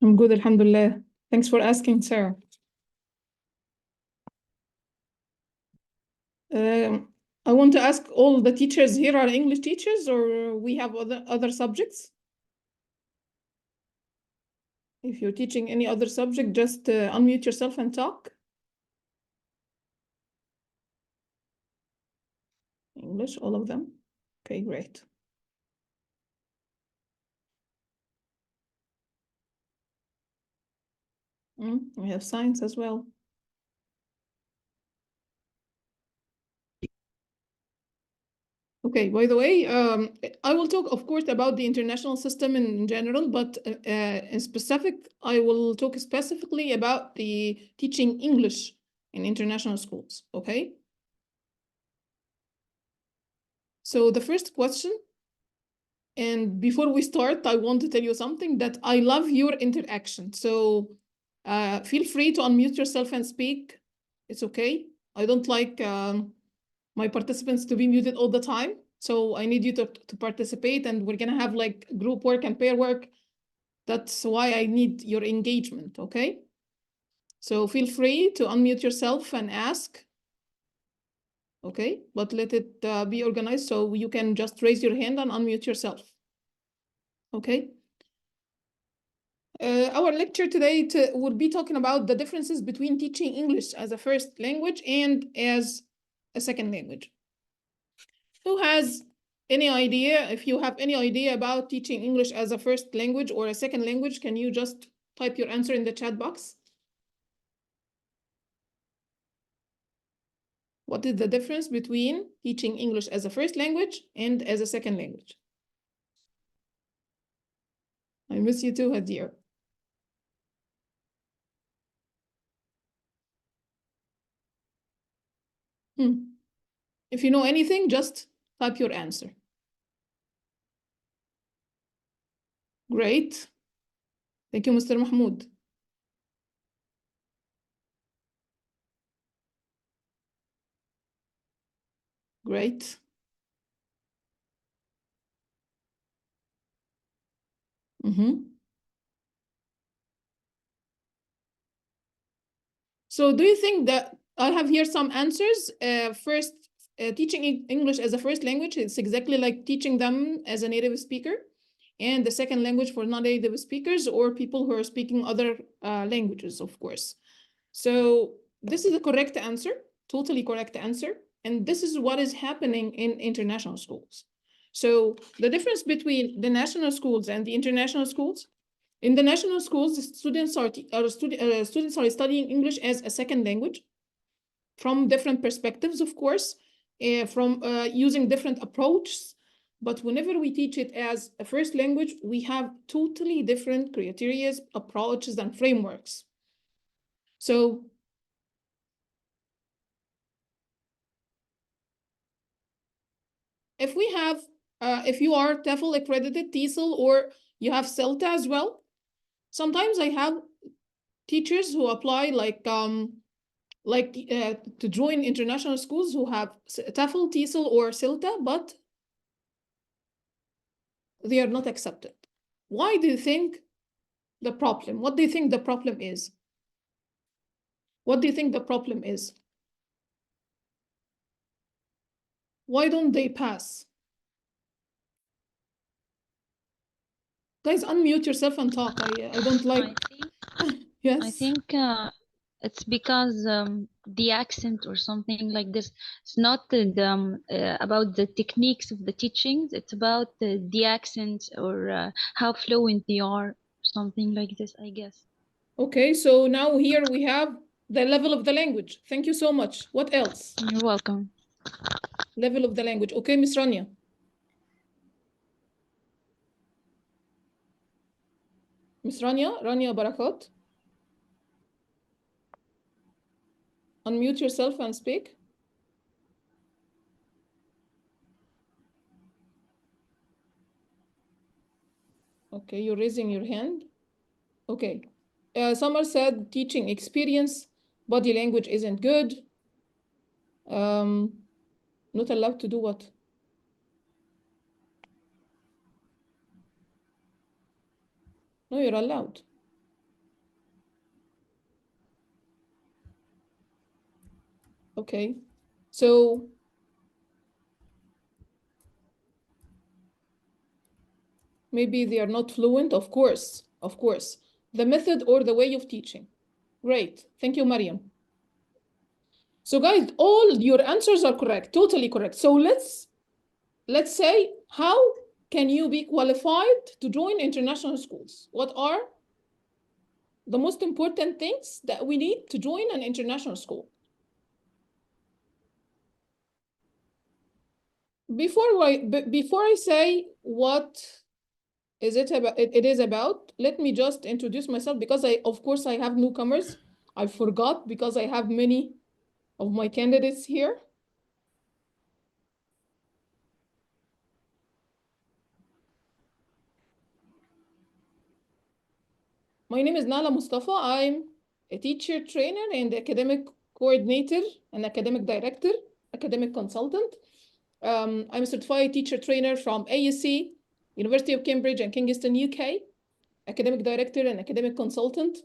I'm good, alhamdulillah. Thanks for asking, Sarah. I want to ask, all the teachers here are English teachers, or we have other subjects? If you're teaching any other subject, just unmute yourself and talk. English, all of them? Okay, great. We have science as well. Okay, by the way, I will talk, of course, about the international system in general, but in specific, I will talk specifically about the teaching English in international schools, okay? So the first question, and before we start, I want to tell you something that I love your interaction. So feel free to unmute yourself and speak. It's okay. I don't like my participants to be muted all the time. So I need you to participate, and we're gonna have like group work and pair work. That's why I need your engagement, okay? So feel free to unmute yourself and ask. Okay, but let it be organized so you can just raise your hand and unmute yourself. Okay. Our lecture today will be talking about the differences between teaching English as a first language and as a second language. Who has any idea? If you have any idea about teaching English as a first language or a second language, can you just type your answer in the chat box? What is the difference between teaching English as a first language and as a second language? I miss you too, Hadir. If you know anything, just type your answer. Great. Thank you, Mr. Mahmoud. Great. So do you think that I have here some answers? First, teaching English as a first language, it's exactly like teaching them as a native speaker. And the second language for non-native speakers or people who are speaking other languages, of course. So this is the correct answer, totally correct answer. And this is what is happening in international schools. So the difference between the national schools and the international schools, in the national schools, students are studying English as a second language from different perspectives, of course, from using different approaches. But whenever we teach it as a first language, we have totally different criteria, approaches, and frameworks. So if we have, if you are TEFL accredited, TESOL, or you have CELTA as well, sometimes I have teachers who apply to join international schools who have TEFL, TESOL, or CELTA, but they are not accepted. Why do you think the problem? What do you think the problem is? What do you think the problem is? Why don't they pass? Guys, unmute yourself and talk. I don't like. Yes. I think it's because the accent or something like this. It's not about the techniques of the teachings. It's about the accent or how fluent they are, something like this, I guess. Okay, so now here we have the level of the language. Thank you so much. What else? You're welcome. Level of the language. Okay, Miss Rania. Miss Rania Barakat. Unmute yourself and speak. Okay, you're raising your hand. Okay. Summer said teaching experience, body language isn't good. Not allowed to do what? No, you're allowed. Okay, so maybe they are not fluent, of course. The method or the way of teaching. Great, thank you, Mariam. So guys, all your answers are correct, totally correct. So let's say, how can you be qualified to join international schools? What are the most important things that we need to join an international school? Before I say what is it about, it is about, let me just introduce myself, because of course I have newcomers. I forgot because I have many of my candidates here. My name is Nala Mustafa. I'm a teacher trainer and academic coordinator and academic director, academic consultant. I'm a certified teacher trainer from AUC, University of Cambridge and Kingston, UK, academic director and academic consultant,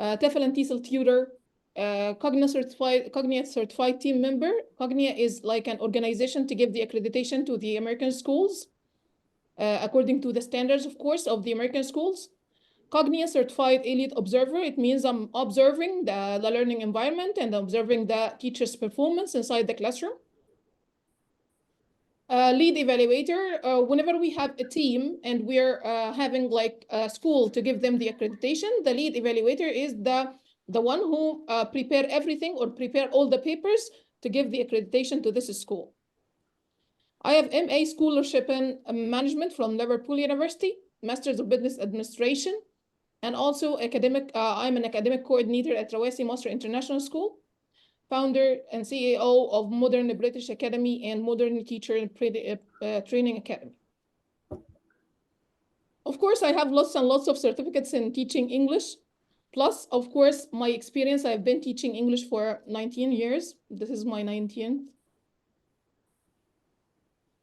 TEFL and TESOL tutor, Cognia certified team member. Cognia is like an organization to give the accreditation to the American schools, according to the standards, of course, of the American schools. Cognia certified elite observer. It means I'm observing the learning environment and observing the teacher's performance inside the classroom. Lead evaluator, whenever we have a team and we're having like a school to give them the accreditation, the lead evaluator is the one who prepare everything or prepare all the papers to give the accreditation to this school. I have MA Scholarship in Management from Liverpool University, Masters of Business Administration, and also I'm an academic coordinator at Rawasi Master International School, founder and CEO of Modern British Academy and Modern Teacher Training Academy. Of course, I have lots and lots of certificates in teaching English. Plus, of course, my experience, I've been teaching English for 19 years. This is my 19th.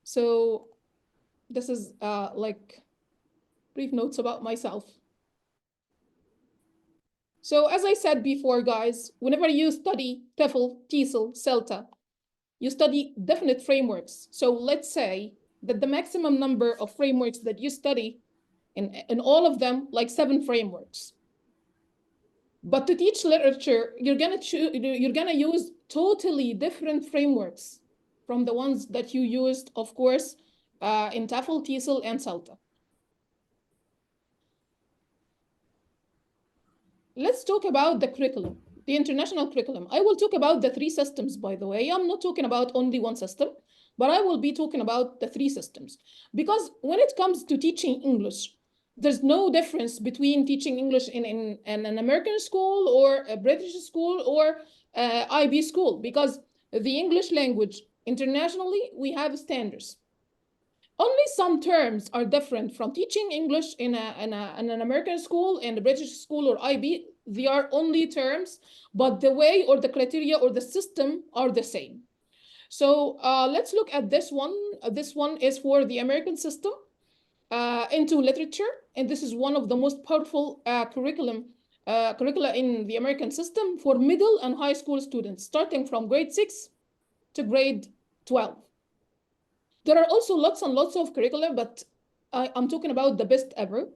So this is like brief notes about myself. So as I said before, guys, whenever you study TEFL, TESOL, CELTA, you study definite frameworks. So let's say that the maximum number of frameworks that you study in all of them, like 7 frameworks. But to teach literature, you're gonna use totally different frameworks from the ones that you used, of course, in TEFL, TESOL, and CELTA. Let's talk about the curriculum, the international curriculum. I will talk about the 3 systems, by the way. I'm not talking about only one system, but I will be talking about the 3 systems. Because when it comes to teaching English, there's no difference between teaching English in an American school or a British school or IB school, because the English language internationally, we have standards. Only some terms are different from teaching English in an American school and a British school or IB. They are only terms, but the way or the criteria or the system are the same. So let's look at this one. This one is for the American system into literature. And this is one of the most powerful curricula in the American system for middle and high school students, starting from grade 6 to grade 12. There are also lots and lots of curricula, but I'm talking about the best ever.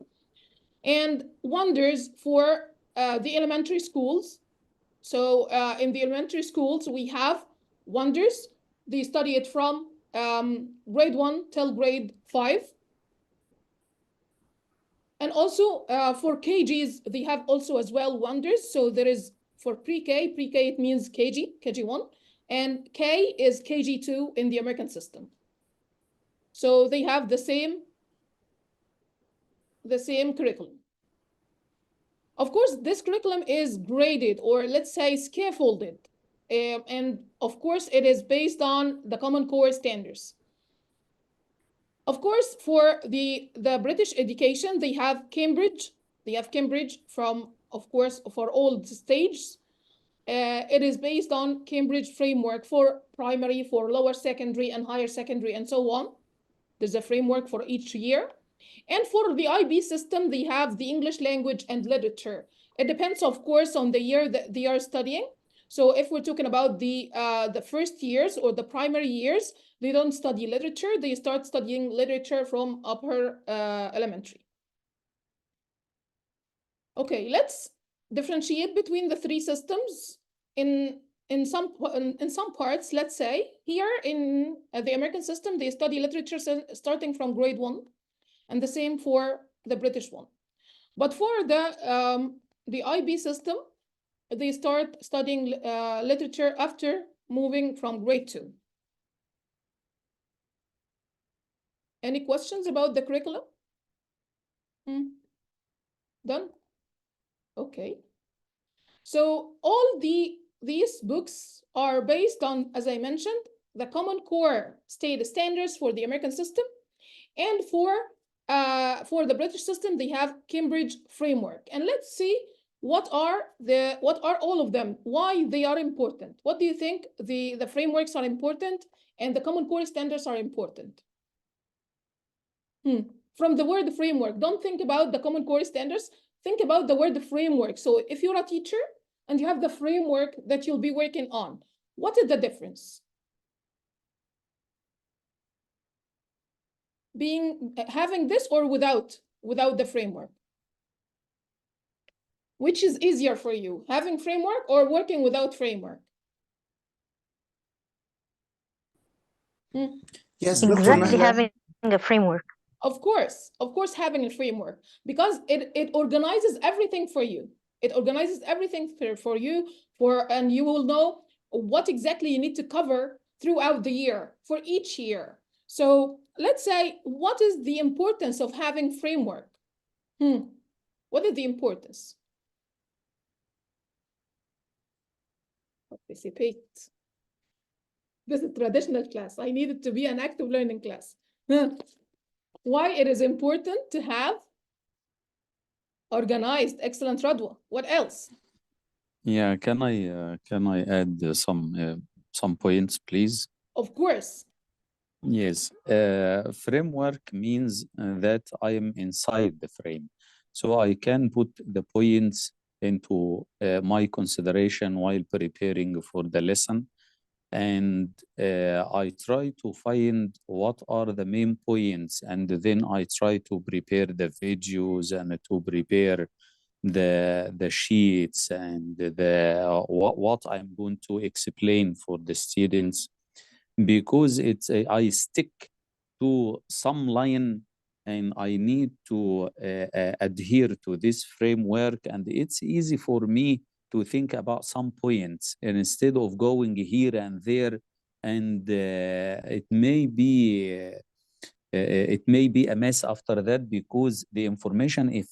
And wonders for the elementary schools. So in the elementary schools, we have wonders. They study it from grade 1 till grade 5. And also for KGs, they have also as well wonders. So there is for pre-K, it means KG1, and K is KG2 in the American system. So they have the same curriculum. Of course, this curriculum is graded, or let's say scaffolded. And of course, it is based on the Common Core standards. Of course, for the British education, they have Cambridge. They have Cambridge from, of course, for all the stages. It is based on Cambridge framework for primary, for lower secondary and higher secondary, and so on. There's a framework for each year. And for the IB system, they have the English language and literature. It depends, of course, on the year that they are studying. So if we're talking about the first years or the primary years, they don't study literature. They start studying literature from upper elementary. Okay, let's differentiate between the three systems in some parts. Let's say here in the American system, they study literature starting from grade 1, and the same for the British one. But for the IB system, they start studying literature after moving from grade 2. Any questions about the curriculum? Done? Okay. So all these books are based on, as I mentioned, the Common Core state standards for the American system, and for the British system, they have Cambridge framework. And let's see what are all of them, why they are important. What do you think the frameworks are important and the Common Core standards are important? From the word framework, don't think about the Common Core standards, think about the word framework. So if you're a teacher and you have the framework that you'll be working on, what is the difference? Having this or without the framework? Which is easier for you, having framework or working without framework? Yes, exactly, having a framework. Of course, having a framework, because it organizes everything for you. It organizes everything for you, and you will know what exactly you need to cover throughout the year for each year. So let's say, what is the importance of having framework? What is the importance? Participate. This is traditional class. I need it to be an active learning class. Why it is important to have organized? Excellent, Radwa. What else? Yeah, can I add some points, please? Of course. Yes, framework means that I am inside the frame, so I can put the points into my consideration while preparing for the lesson, and I try to find what are the main points, and then I try to prepare the videos and to prepare the sheets and what I'm going to explain for the students, because I stick to some line and I need to adhere to this framework, and it's easy for me to think about some points, and instead of going here and there, and it may be a mess after that, because the information, if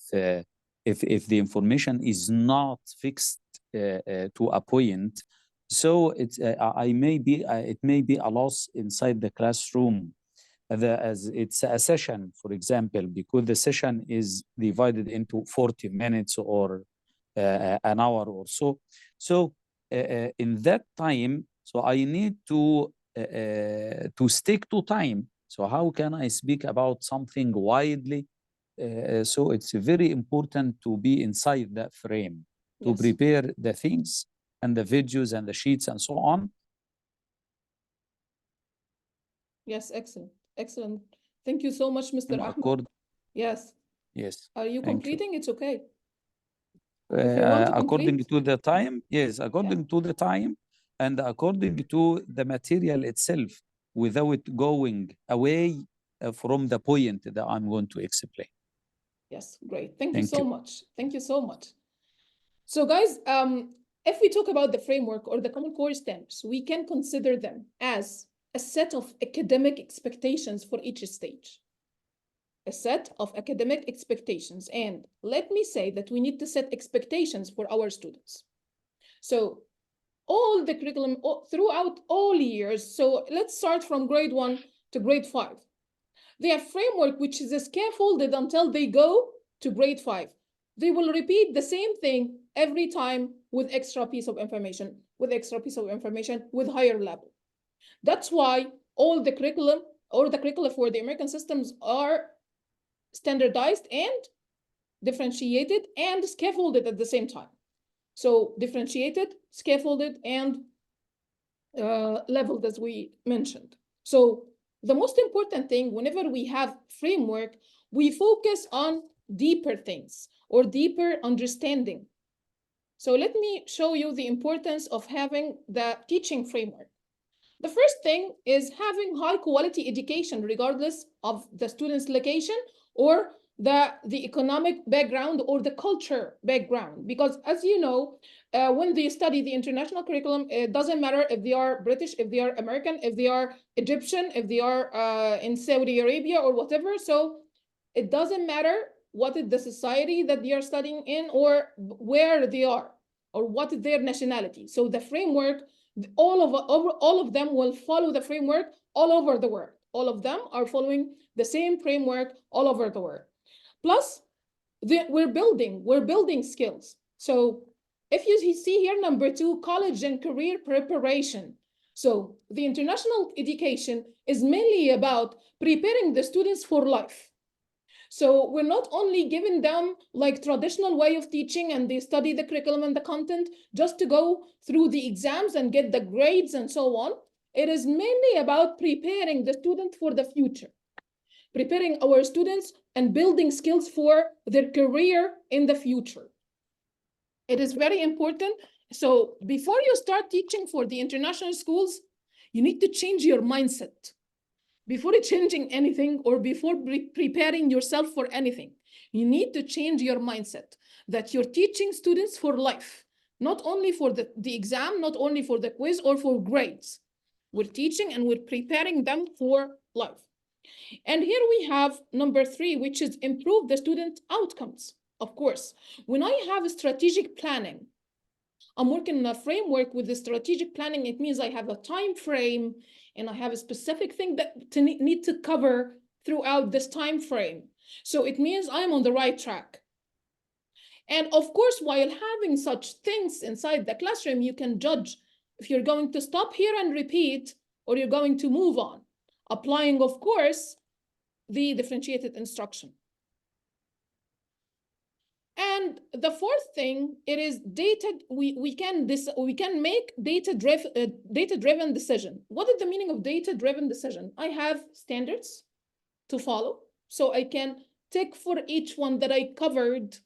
the information is not fixed to a point, so it's it may be a loss inside the classroom, as it's a session, for example, because the session is divided into 40 minutes or an hour or so. So in that time, so I need to stick to time. So how can I speak about something widely? So it's very important to be inside that frame, to prepare the things and the videos and the sheets and so on. Yes, excellent. Excellent. Thank you so much, Mr. Ahmed. Yes. Yes. Are you completing? It's okay. According to the time, yes, according to the time and according to the material itself, without going away from the point that I'm going to explain. Yes, great. Thank you so much. Thank you so much. So guys, if we talk about the framework or the Common Core standards, we can consider them as a set of academic expectations for each stage. A set of academic expectations. And let me say that we need to set expectations for our students. So all the curriculum throughout all years, so let's start from grade 1 to grade 5. They have framework which is scaffolded until they go to grade 5. They will repeat the same thing every time with extra piece of information, with higher level. That's why all the curriculum or the curricula for the American systems are standardized and differentiated and scaffolded at the same time. So differentiated, scaffolded, and leveled, as we mentioned. So the most important thing, whenever we have framework, we focus on deeper things or deeper understanding. So let me show you the importance of having the teaching framework. The first thing is having high quality education, regardless of the student's location or the economic background or the culture background. Because as you know, when they study the international curriculum, it doesn't matter if they are British, if they are American, if they are Egyptian, if they are in Saudi Arabia or whatever. So it doesn't matter what is the society that they are studying in or where they are or what is their nationality. So the framework, all of them will follow the framework all over the world. All of them are following the same framework all over the world. Plus, we're building skills. So if you see here, number 2, college and career preparation. So the international education is mainly about preparing the students for life. So we're not only giving them like traditional way of teaching and they study the curriculum and the content just to go through the exams and get the grades and so on. It is mainly about preparing the student for the future, preparing our students and building skills for their career in the future. It is very important. So before you start teaching for the international schools, you need to change your mindset. Before changing anything or before preparing yourself for anything, you need to change your mindset that you're teaching students for life, not only for the exam, not only for the quiz or for grades. We're teaching and we're preparing them for life. And here we have number 3, which is improve the student outcomes. Of course, when I have a strategic planning, I'm working in a framework with the strategic planning. It means I have a time frame and I have a specific thing that need to cover throughout this time frame. So it means I'm on the right track. And of course, while having such things inside the classroom, you can judge if you're going to stop here and repeat or you're going to move on, applying, of course, the differentiated instruction. And the 4th thing, it is data. We can make data-driven decision. What is the meaning of data-driven decision? I have standards to follow, so I can tick for each one that I covered,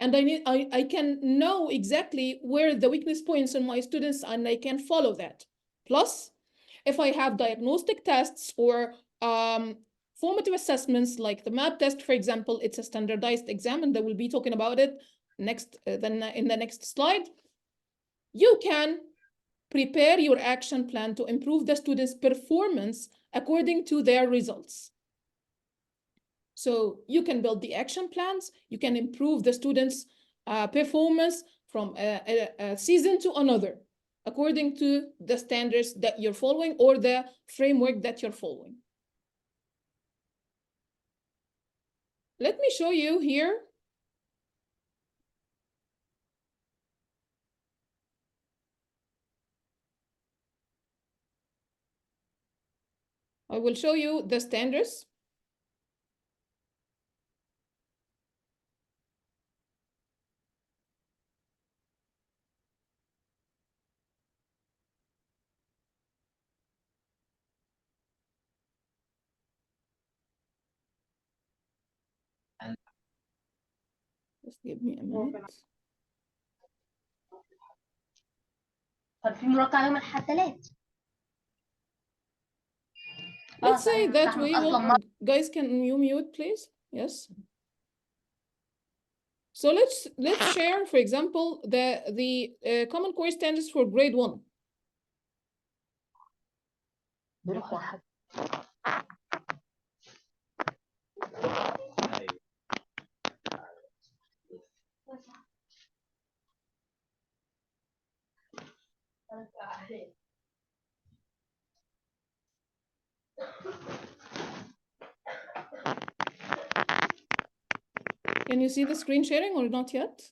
and I can know exactly where the weakness points in my students, and I can follow that. Plus, if I have diagnostic tests or formative assessments like the MAP test, for example, it's a standardized exam, and they will be talking about it next in the next slide. You can prepare your action plan to improve the students' performance according to their results. So you can build the action plans, you can improve the students' performance from a season to another, according to the standards that you're following or the framework that you're following. Let me show you here. I will show you the standards. Just give me a minute. في مراجعة يوم الأحد 3. Let's say that we will, guys, can you mute, please? Yes. So let's share, for example, the Common Core standards for grade 1. Can you see the screen sharing or not yet?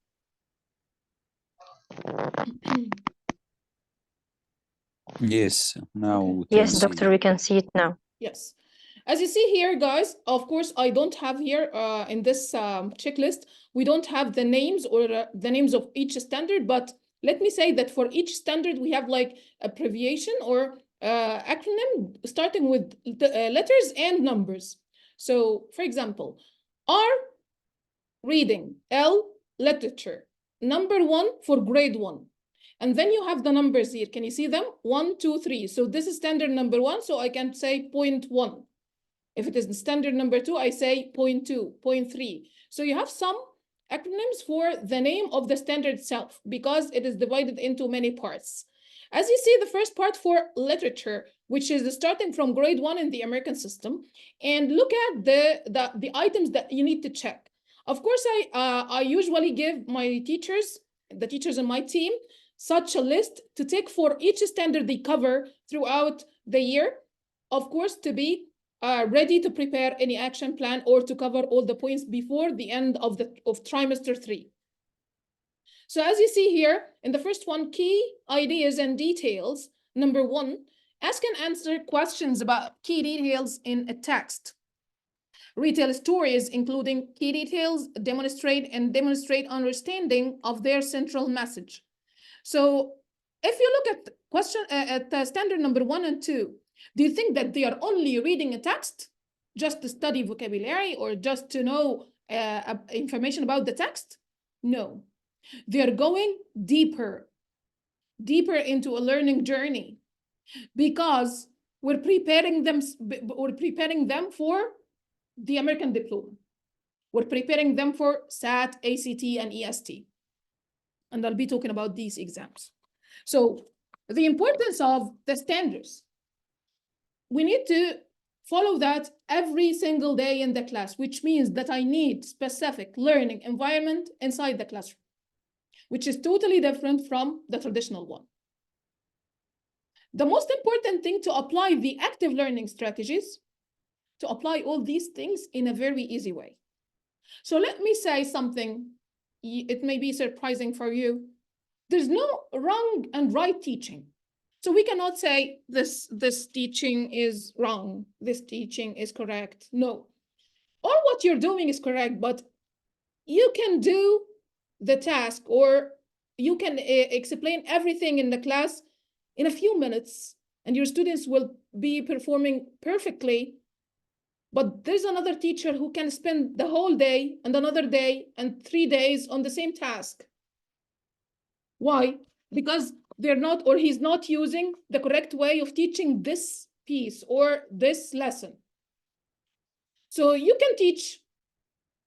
Yes, now we can Yes, see. doctor, we can see it now. Yes. As you see here, guys, of course, I don't have here in this checklist, we don't have the names or the names of each standard, but let me say that for each standard, we have like abbreviation or acronym starting with the letters and numbers. So, for example, R, reading, L, literature, number 1 for grade 1. And then you have the numbers here. Can you see them? 1, 2, 3. So this is standard number 1, so I can say 0.1. If it is the standard number 2, I say 0.2, 0.3. So you have some acronyms for the name of the standard itself because it is divided into many parts. As you see, the first part for literature, which is starting from grade 1 in the American system, and look at the items that you need to check. Of course, I usually give my teachers, the teachers in my team, such a list to take for each standard they cover throughout the year, of course, to be ready to prepare any action plan or to cover all the points before the end of trimester 3. So as you see here, in the first one, key ideas and details. Number 1, ask and answer questions about key details in a text. Retell stories, including key details, demonstrate understanding of their central message. So if you look at question at standard number 1 and 2, do you think that they are only reading a text just to study vocabulary or just to know information about the text? No, they're going deeper into a learning journey because we're preparing them for the American diploma. We're preparing them for SAT, ACT, and EST. And I'll be talking about these exams. So the importance of the standards. We need to follow that every single day in the class, which means that I need specific learning environment inside the classroom, which is totally different from the traditional one. The most important thing to apply the active learning strategies, to apply all these things in a very easy way. So let me say something, it may be surprising for you. There's no wrong and right teaching. So we cannot say this teaching is wrong, this teaching is correct. No. Or what you're doing is correct, but you can do the task or you can explain everything in the class in a few minutes and your students will be performing perfectly. But there's another teacher who can spend the whole day and another day and 3 days on the same task. Why? Because they're not, or he's not using the correct way of teaching this piece or this lesson. So you can teach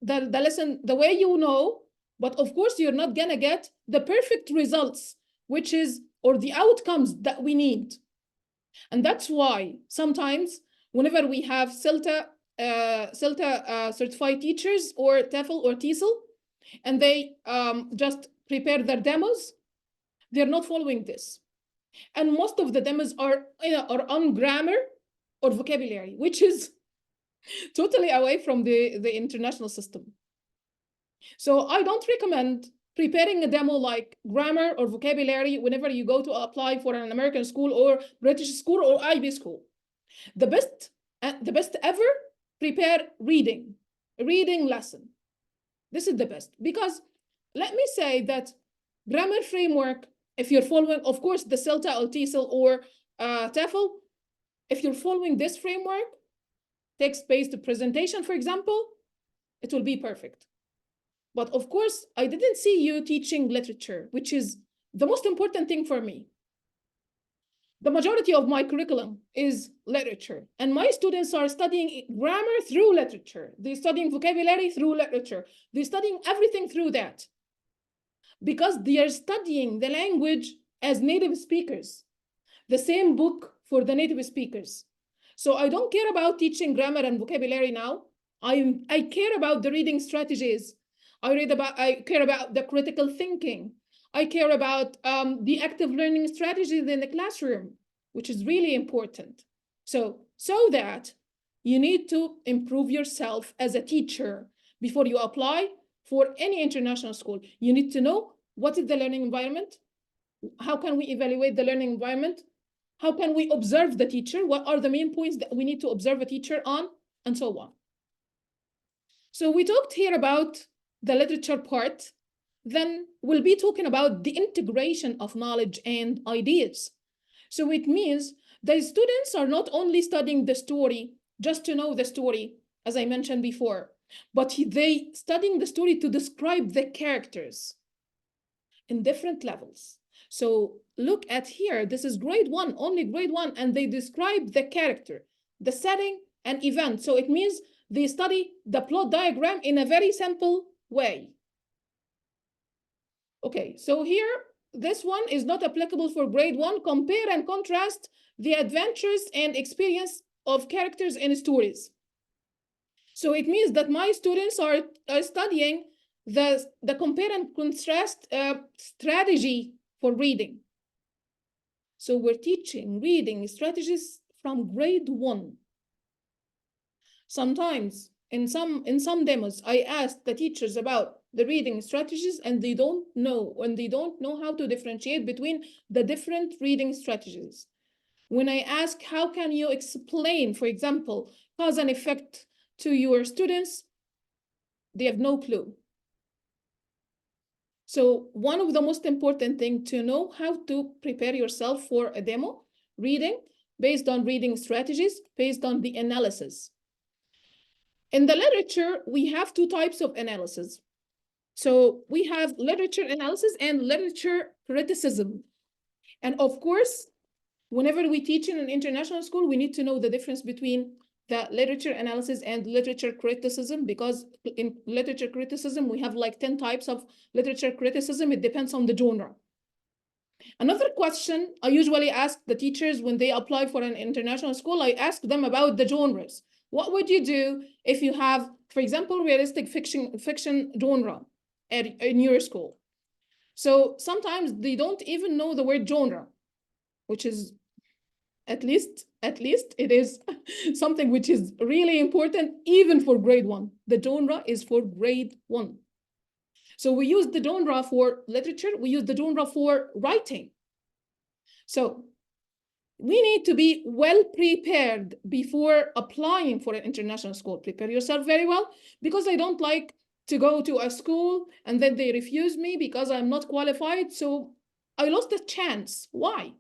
the lesson the way you know, but of course you're not gonna get the perfect results, which is, or the outcomes that we need. And that's why sometimes whenever we have CELTA certified teachers or TEFL or TESOL, and they just prepare their demos, they're not following this. And most of the demos are on grammar or vocabulary, which is totally away from the international system. So I don't recommend preparing a demo like grammar or vocabulary whenever you go to apply for an American school or British school or IB school. The best ever, prepare reading lesson. This is the best, because let me say that grammar framework, if you're following, of course, the CELTA or TESOL or TEFL, if you're following this framework, text-based presentation, for example, it will be perfect. But of course, I didn't see you teaching literature, which is the most important thing for me. The majority of my curriculum is literature, and my students are studying grammar through literature. They're studying vocabulary through literature. They're studying everything through that, because they are studying the language as native speakers, the same book for the native speakers. So I don't care about teaching grammar and vocabulary now. I care about the reading strategies. I care about the critical thinking. I care about the active learning strategies in the classroom, which is really important. So that you need to improve yourself as a teacher before you apply for any international school. You need to know what is the learning environment, how can we evaluate the learning environment, How can we observe the teacher? What are the main points that we need to observe a teacher on? And so on. So we talked here about the literature part. Then we'll be talking about the integration of knowledge and ideas. So it means the students are not only studying the story just to know the story, as I mentioned before, but they studying the story to describe the characters in different levels. So look at here, this is grade 1, only grade 1, and they describe the character, the setting, and event. So it means they study the plot diagram in a very simple way. Okay, so here, this one is not applicable for grade 1. Compare and contrast the adventures and experience of characters in stories. So it means that my students are studying the compare and contrast strategy for reading. So we're teaching reading strategies from grade 1. Sometimes in some demos, I asked the teachers about the reading strategies, and they don't know how to differentiate between the different reading strategies. When I ask, how can you explain, for example, cause and effect to your students, they have no clue. So one of the most important things to know how to prepare yourself for a demo reading based on reading strategies, based on the analysis. In the literature, we have 2 types of analysis. So we have literature analysis and literature criticism. And of course, whenever we teach in an international school, we need to know the difference between the literature analysis and literature criticism, because in literature criticism, we have like 10 types of literature criticism. It depends on the genre. Another question I usually ask the teachers when they apply for an international school, I ask them about the genres. What would you do if you have, for example, realistic fiction genre in your school? So sometimes they don't even know the word genre, which is at least it is something which is really important even for grade 1. The genre is for grade 1. So we use the genre for literature, we use the genre for writing. So we need to be well prepared before applying for an international school. Prepare yourself very well, because I don't like to go to a school and then they refuse me because I'm not qualified. So I lost a chance. Why?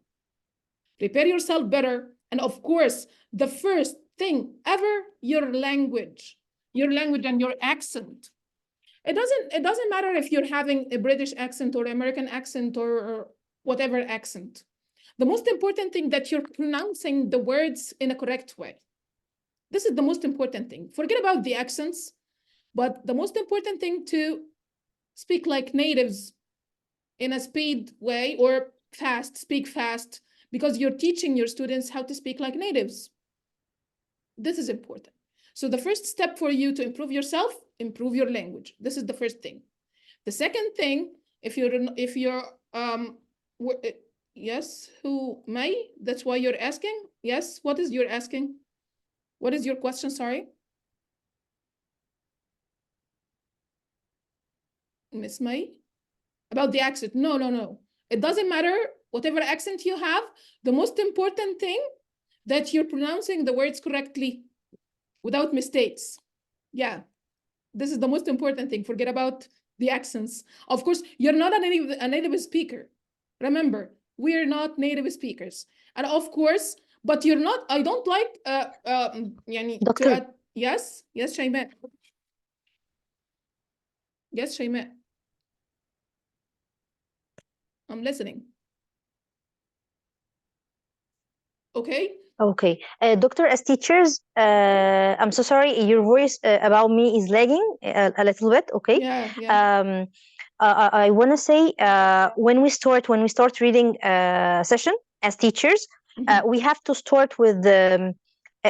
Prepare yourself better. And of course, the first thing ever, your language and your accent. It doesn't matter if you're having a British accent or American accent or whatever accent. The most important thing that you're pronouncing the words in a correct way. This is the most important thing. Forget about the accents, but the most important thing to speak like natives in a speed way, or fast, speak fast, because you're teaching your students how to speak like natives. This is important. So the first step for you to improve yourself, improve your language. This is the first thing. The second thing, if you're yes, who may? That's why you're asking? Yes, what is your asking? What is your question, sorry? Miss May? About the accent? No. It doesn't matter whatever accent you have. The most important thing that you're pronouncing the words correctly without mistakes. Yeah, this is the most important thing. Forget about the accents. Of course, you're not a native speaker. Remember, we're not native speakers. And of course, but you're not, I don't like, Doctor. Yes, Shaimaa. Yes, Shaimaa. I'm listening. Okay. Okay. Doctor, as teachers, I'm so sorry, your voice about me is lagging a little bit. Okay. Yeah. I want to say when we start reading session as teachers, we have to start with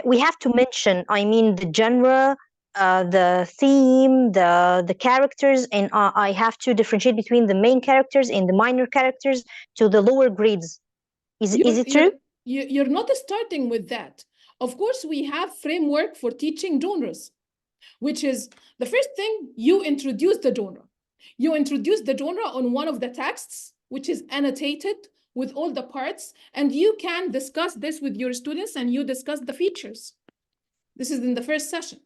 we have to mention, I mean, the genre, the theme, the characters, and I have to differentiate between the main characters and the minor characters to the lower grades. Is it true? You're not starting with that. Of course, we have framework for teaching genres, which is the first thing, you introduce the genre. You introduce the genre on one of the texts, which is annotated with all the parts, and you can discuss this with your students and you discuss the features. This is in the first session.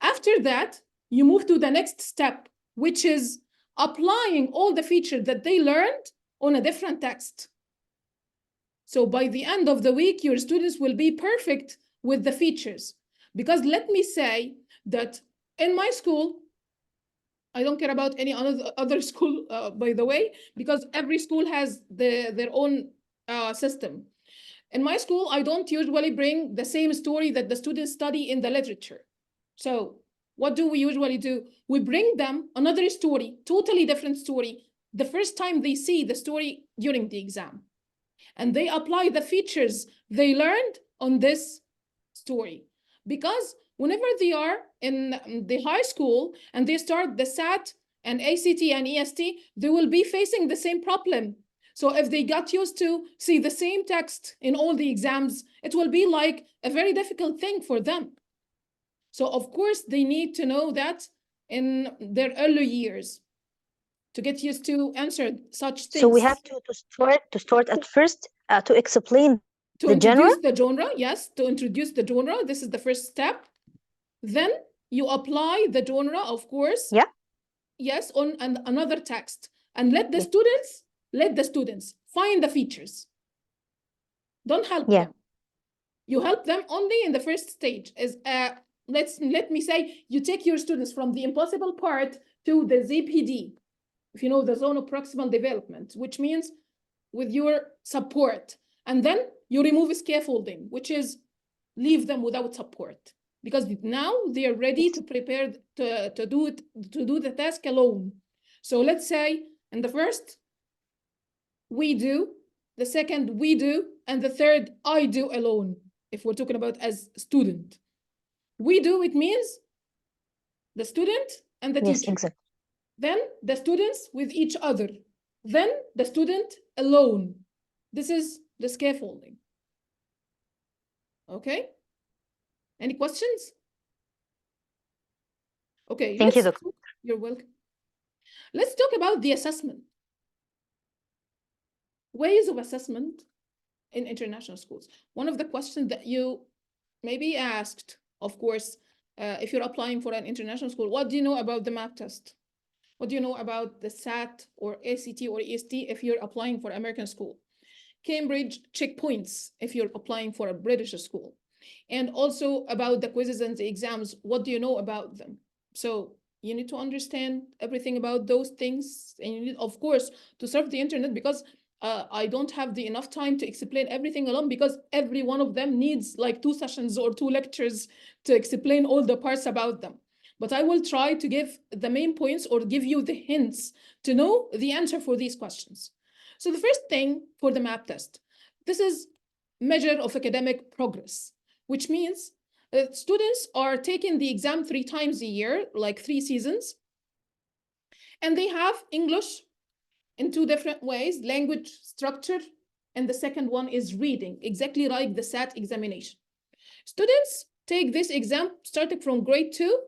After that, you move to the next step, which is applying all the features that they learned on a different text. So by the end of the week, your students will be perfect with the features. Because let me say that in my school, I don't care about any other school, by the way, because every school has their own system. In my school, I don't usually bring the same story that the students study in the literature. So what do we usually do? We bring them another story, totally different story, the first time they see the story during the exam. And they apply the features they learned on this story. Because whenever they are in the high school and they start the SAT and ACT and EST, they will be facing the same problem. So if they got used to see the same text in all the exams, it will be like a very difficult thing for them. So of course, they need to know that in their early years to get used to answer such things. So we have to start at first to explain to the genre. introduce the genre, yes, to introduce the genre. This is the first step. Then you apply the genre, of course. Yeah. Yes, on another text, and let the students find the features. Don't help them. You help them only in the first stage. Is let me say you take your students from the impossible part to the ZPD, if you know, the zone of proximal development, which means with your support, and then you remove scaffolding, which is leave them without support, because now they are ready to prepare to do the task alone. So let's say in the first, we do, the second we do, and the third I do alone. If we're talking about as student, we do, it means the student and the teacher. Yes, exactly. Then the students with each other. Then the student alone. This is the scaffolding. Okay. Any questions? Okay. Thank you, Doctor. You're welcome. Let's talk about the assessment. Ways of assessment in international schools. One of the questions that you may be asked, of course, if you're applying for an international school, what do you know about the MAP test? What do you know about the SAT or ACT or EST if you're applying for American school? Cambridge checkpoints if you're applying for a British school. And also about the quizzes and the exams, what do you know about them? So you need to understand everything about those things. And you need, of course, to surf the internet, because I don't have enough time to explain everything alone, because every one of them needs like 2 sessions or 2 lectures to explain all the parts about them. But I will try to give the main points or give you the hints to know the answer for these questions. So the first thing for the MAP test, this is measure of academic progress, which means students are taking the exam 3 times a year, like 3 seasons. And they have English in 2 different ways, language structure, and the second one is reading, exactly like the SAT examination. Students take this exam starting from grade 2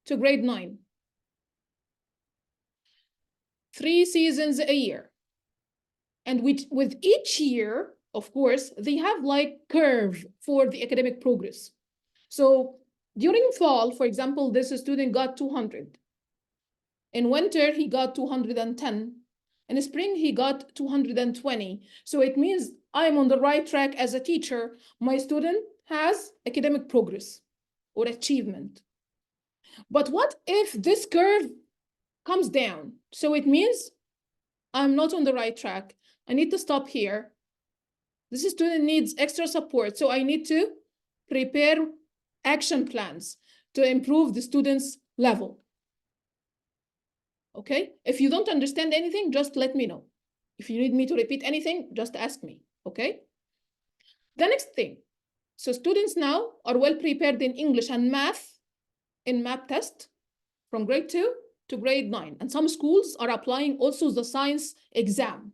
to grade 9. 3 seasons a year. And with each year, of course, they have like curve for the academic progress. So during fall, for example, this student got 200. In winter, he got 210. In spring, he got 220. So it means I'm on the right track as a teacher. My student has academic progress or achievement. But what if this curve comes down? So it means I'm not on the right track. I need to stop here. This student needs extra support. So I need to prepare action plans to improve the student's level. Okay? If you don't understand anything, just let me know. If you need me to repeat anything, just ask me. Okay? The next thing. So students now are well prepared in English and math in MAP test from grade 2 to grade 9. And some schools are applying also the science exam.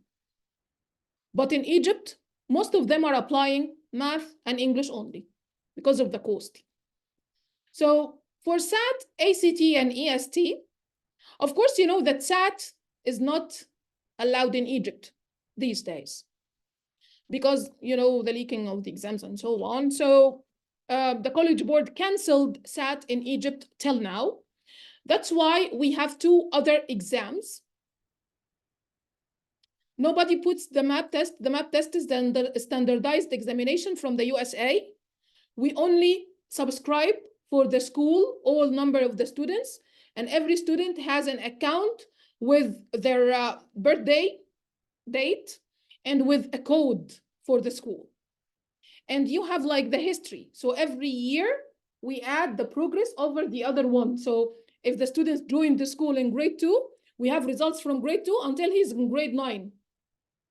But in Egypt, most of them are applying math and English only because of the cost. So for SAT, ACT, and EST, of course, you know that SAT is not allowed in Egypt these days. because, you know, the leaking of the exams and so on. So the College Board canceled SAT in Egypt till now. That's why we have 2 other exams. Nobody puts the MAP test. The MAP test is the standardized examination from the USA. We only subscribe for the school, all number of the students, and every student has an account with their birthday date and with a code for the school. And you have like the history. So every year we add the progress over the other one. So if the students joined the school in grade 2, we have results from grade 2 until he's in grade 9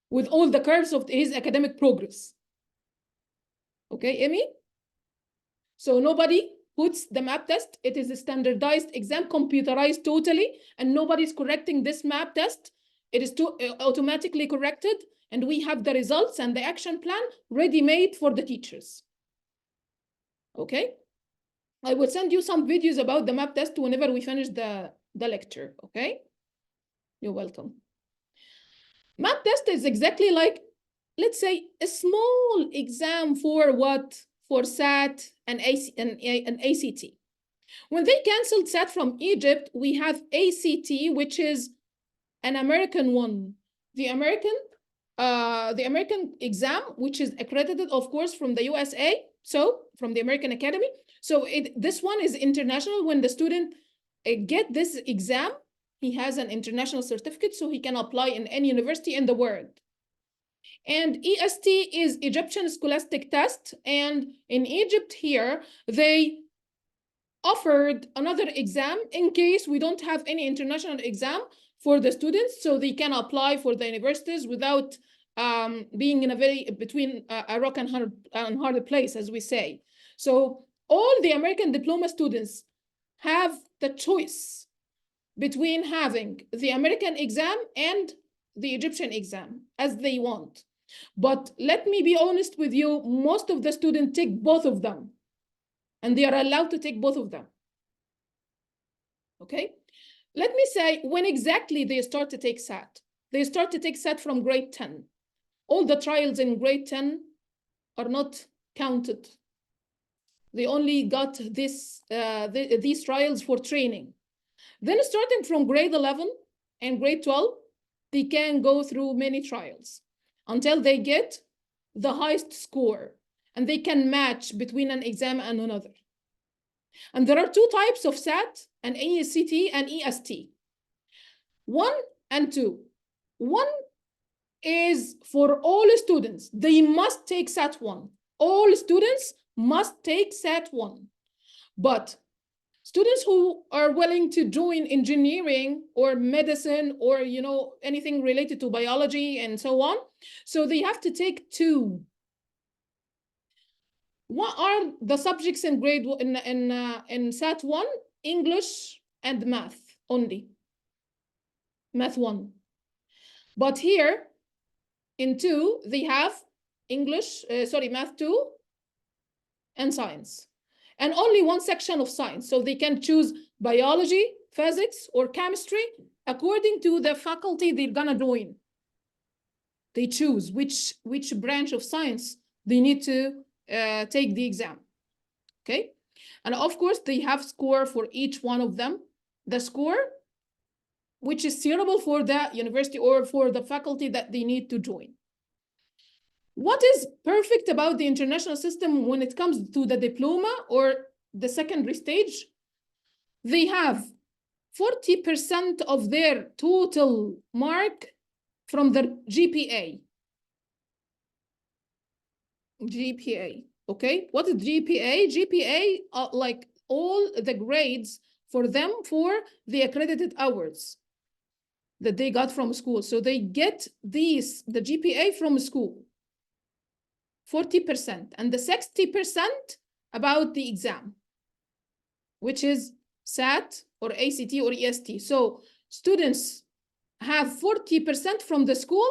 with all the curves of his academic progress. Okay, Amy? So nobody puts the MAP test. It is a standardized exam, computerized totally, and nobody's correcting this MAP test. It is automatically corrected, and we have the results and the action plan ready-made for the teachers. Okay? I will send you some videos about the MAP test whenever we finish the lecture, okay? You're welcome. MAP test is exactly like, let's say, a small exam for what? For SAT and ACT. When they canceled SAT from Egypt, we have ACT, which is an American one. The American exam, which is accredited, of course, from the USA, so from the American Academy. So this one is international. When the student get this exam, he has an international certificate, so he can apply in any university in the world. And EST is Egyptian Scholastic Test. And in Egypt here, they offered another exam in case we don't have any international exam for the students, so they can apply for the universities without being in between a rock and hard place, as we say. So all the American diploma students have the choice between having the American exam and the Egyptian exam as they want. But let me be honest with you, most of the students take both of them, and they are allowed to take both of them. Okay? Let me say when exactly they start to take SAT. They start to take SAT from grade 10. All the trials in grade 10 are not counted. They only got these trials for training. Then starting from grade 11 and grade 12, they can go through many trials until they get the highest score, and they can match between an exam and another. And there are 2 types of SAT, an ACT and EST. 1 and 2. 1 is for all students. They must take SAT 1. All students must take SAT 1. But students who are willing to join engineering or medicine or, you know, anything related to biology and so on, so they have to take 2. What are the subjects in grade in SAT 1? English and math only. Math 1. But here in 2, they have math 2 and science. And only 1 section of science. So they can choose biology, physics, or chemistry according to the faculty they're gonna join. They choose which branch of science they need to take the exam. Okay? And of course, they have score for each one of them. The score, which is suitable for the university or for the faculty that they need to join. What is perfect about the international system when it comes to the diploma or the secondary stage? They have 40% of their total mark from the GPA. GPA, okay? What is GPA? GPA, like all the grades for them for the accredited hours that they got from school. So they get the GPA from school. 40%, and the 60% about the exam, which is SAT or ACT or EST. So students have 40% from the school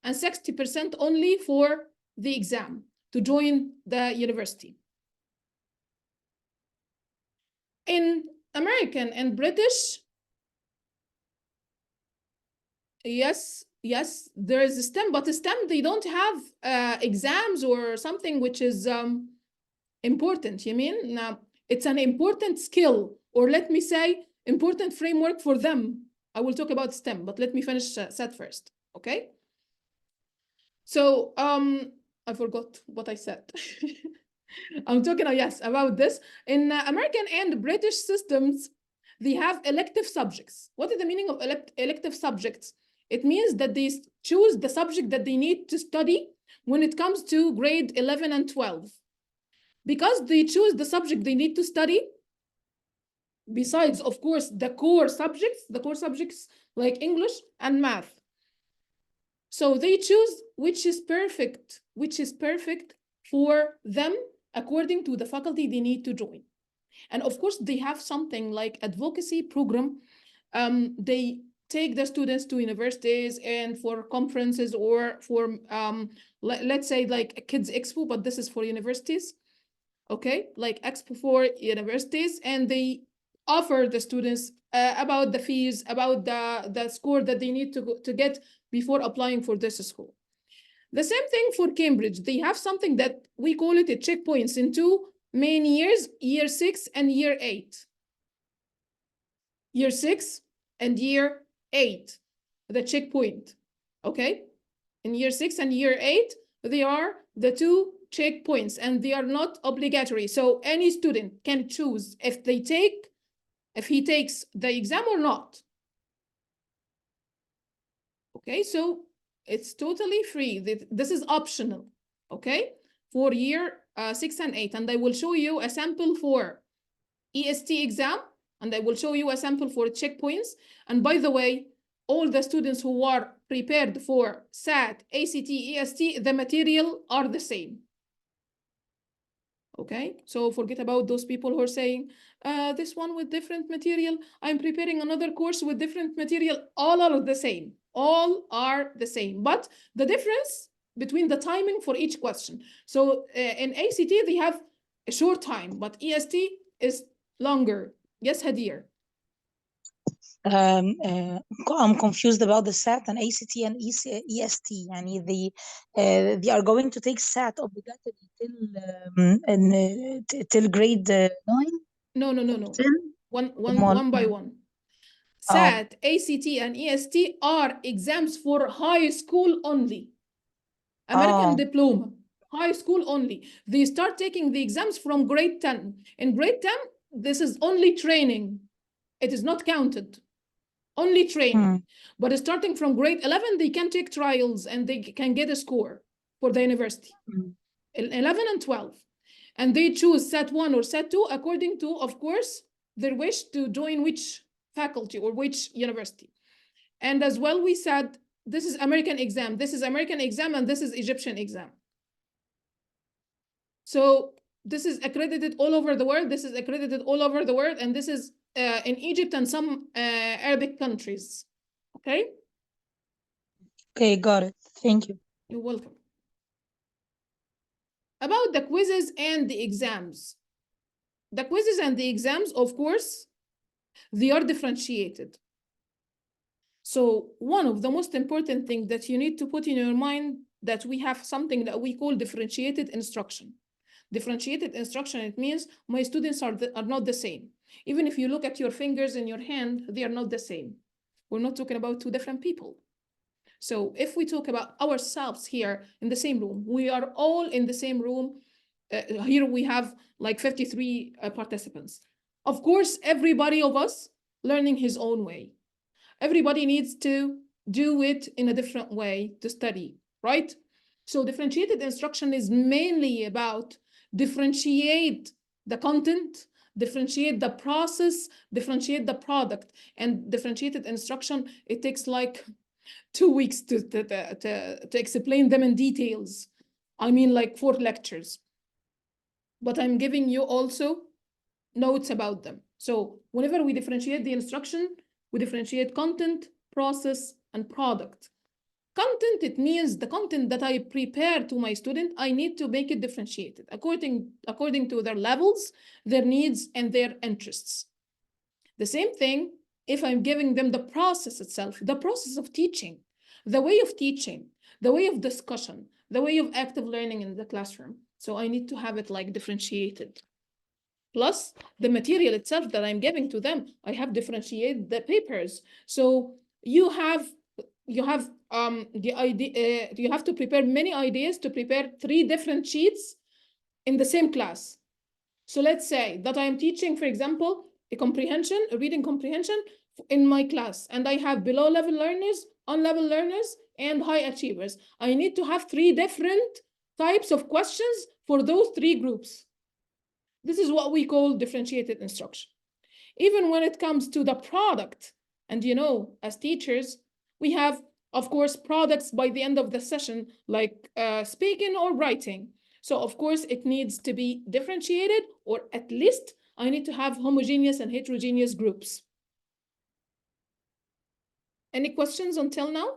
and 60% only for the exam to join the university. In American and British, yes, yes, there is a STEM, but STEM, they don't have exams or something which is important. You mean? Now, it's an important skill, or let me say, important framework for them. I will talk about STEM, but let me finish SAT first, okay? So, I forgot what I said. I'm talking, yes, about this. In American and British systems, they have elective subjects. What is the meaning of elective subjects? It means that they choose the subject that they need to study when it comes to grade 11 and 12. Because they choose the subject they need to study, besides, of course, the core subjects like English and math. So they choose which is perfect for them according to the faculty they need to join. And of course, they have something like advocacy program. They take the students to universities and for conferences, or for, let's say, like a Kids Expo, but this is for universities. Okay, like Expo for universities, and they offer the students about the fees, about the score that they need to get before applying for this school. The same thing for Cambridge. They have something that we call it a checkpoints in 2 main years, year 6 and year 8. Year 6 and year 8, the checkpoint, okay? In year 6 and year 8, they are the 2 checkpoints, and they are not obligatory. So any student can choose if he takes the exam or not. Okay, so it's totally free. This is optional, okay, for year 6 and 8. And I will show you a sample for EST exam, and I will show you a sample for checkpoints. And by the way, all the students who are prepared for SAT, ACT, EST, the material are the same. Okay, so forget about those people who are saying, this one with different material, I'm preparing another course with different material. All are the same. All are the same. But the difference between the timing for each question. So in ACT, they have a short time, but EST is longer. Yes, Hadir. I'm confused about the SAT and ACT and EST. يعني they are going to take SAT obligatory till grade 9? No. 10? One by one. SAT, ACT, and EST are exams for high school only. American diploma, high school only. They start taking the exams from grade 10. In grade 10, this is only training. It is not counted. Only training. But starting from grade 11, they can take trials and they can get a score for the university. 11 and 12. And they choose SAT 1 or SAT 2 according to, of course, their wish to join which faculty or which university. And as well, we said, this is American exam, this is American exam, and this is Egyptian exam. So this is accredited all over the world. This is accredited all over the world. And this is in Egypt and some Arabic countries. Okay? Okay, got it. Thank you. You're welcome. About the quizzes and the exams. The quizzes and the exams, of course, they are differentiated. So one of the most important things that you need to put in your mind that we have something that we call differentiated instruction. Differentiated instruction, it means my students are not the same. Even if you look at your fingers in your hand, they are not the same. We're not talking about two different people. So if we talk about ourselves here in the same room, we are all in the same room. Here we have like 53 participants. Of course, everybody of us learning his own way. Everybody needs to do it in a different way to study, right? So differentiated instruction is mainly about differentiate the content, differentiate the process, differentiate the product. And differentiated instruction, it takes like 2 weeks to explain them in details. I mean, like 4 lectures. But I'm giving you also notes about them. So whenever we differentiate the instruction, we differentiate content, process, and product. Content, it means the content that I prepare to my student, I need to make it differentiated according to their levels, their needs, and their interests. The same thing if I'm giving them the process itself, the process of teaching. the way of teaching, the way of discussion, the way of active learning in the classroom. So I need to have it like differentiated. Plus the material itself that I'm giving to them, I have differentiated the papers. So you have the idea, you have to prepare many ideas to prepare 3 different sheets in the same class. So let's say that I am teaching, for example, a reading comprehension in my class, and I have below level learners, on level learners, and high achievers. I need to have 3 different types of questions for those 3 groups. This is what we call differentiated instruction. Even when it comes to the product, and as teachers, we have, of course, products by the end of the session, like speaking or writing. So of course, it needs to be differentiated, or at least I need to have homogeneous and heterogeneous groups. Any questions until now?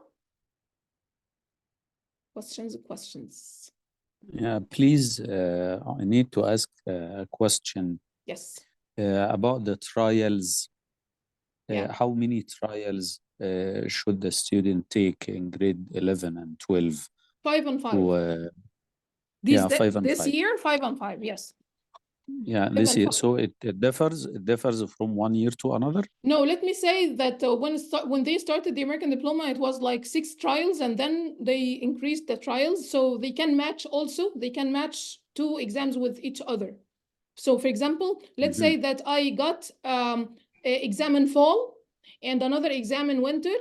Questions? Yeah, please, I need to ask a question Yes. about the trials. Yeah. How many trials should the student take in grade 11 and 12? 5 and 5. To, yeah, 5 and 5. This year, 5 and 5, yes. Yeah, 5 this and year. 5. So it differs from one year to another? No, let me say that when they started the American Diploma, it was like 6 trials, and then they increased the trials, so they can match also. They can match 2 exams with each other. So for example, let's say that I got an exam in fall and another exam in winter.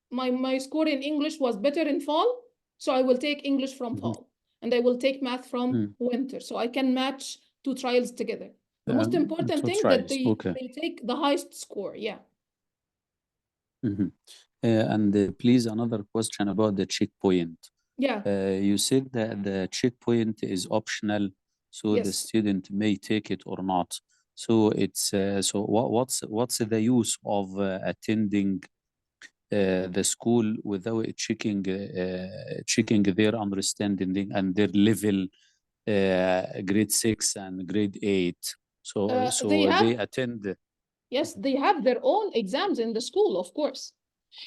My score in English was better in fall, so I will take English from fall, and I will take math from winter. So I can match 2 trials together. The most important 2 thing trials. that they take the highest score, yeah. And please, another question about the checkpoint. Yeah. You said that the checkpoint is optional, so the Yes. student may take it or not. So it's so what's the use of attending the school without checking their understanding and their level, grade 6 and grade 8? So they attend. Yes, they have their own exams in the school, of course.